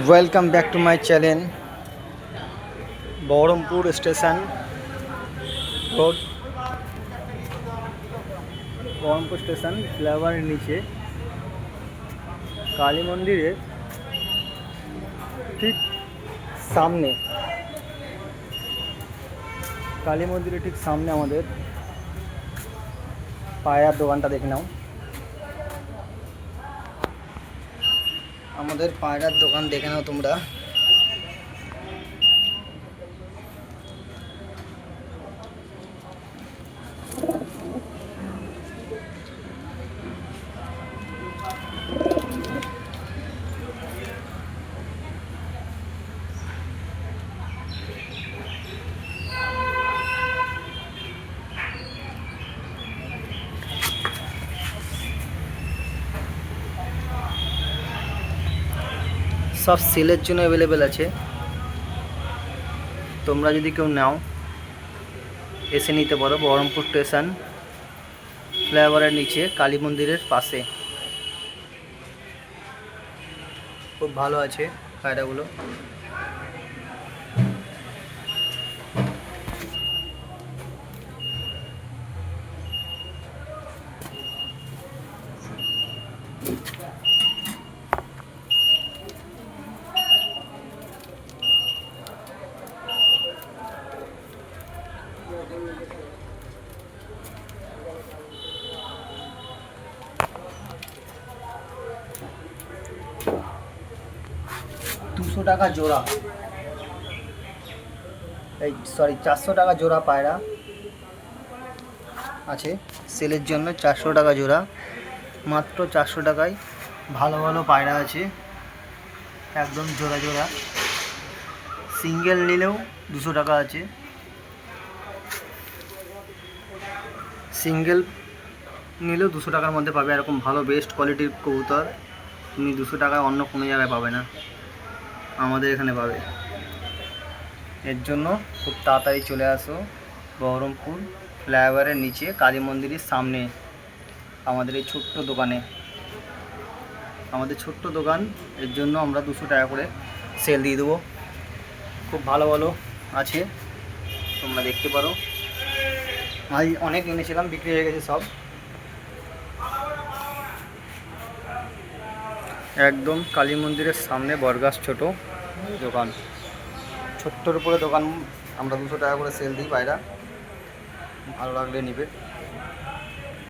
Welcome back to my channel. Baharampur station road, Baharampur station ফ্লাইওভারের নিচে কালী মন্দিরের ঠিক সামনে, কালী মন্দিরের ঠিক সামনে আমাদের পায়রার দোকানটা দেখে নাও। আমাদের পায়রার দোকান দেখে নাও তোমরা। সব সেলের জন্য অ্যাভেলেবেল আছে, তোমরা যদি কেউ নাও এসে নিতে পারো। বহরমপুর স্টেশন ফ্লাইওভারের নিচে কালী মন্দিরের পাশে। খুব ভালো আছে পায়রাগুলো। টাকা জোড়া, এই 400 টাকা জোড়া পায়রা আছে সেলের জন্য। 400 টাকা জোড়া, মাত্র 400 টাকায় ভালো ভালো পায়রা আছে, একদম জোড়া জোড়া। সিঙ্গেল নিলেও 200 টাকা আছে, সিঙ্গেল নিলেও 200 টাকার মধ্যে পাবে। এরকম ভালো বেস্ট কোয়ালিটির কবুতর তুমি 200 টাকায় অন্য কোনো জায়গায় পাবে না, আমাদের এখানে পাবে। এর জন্য খুব তাড়াতাড়ি চলে আসো বহরমপুর ফ্লাইওভারের নিচে কালী মন্দিরের সামনে আমাদের এই ছোট্ট দোকানে। আমাদের ছোট্ট দোকান, এর জন্য আমরা 200 টাকা করে সেল দিয়ে দেবো। খুব ভালো ভালো আছে, তোমরা দেখতে পারো। আজ অনেক এনেছিলাম, বিক্রি হয়ে গেছে সব। একদম কালী মন্দিরের সামনে বরগাছ ছোট দোকান, ছোট্টর উপরে দোকান। আমরা 200 টাকা করে সেল দিই পায়রা, ভালো লাগলে নিবে।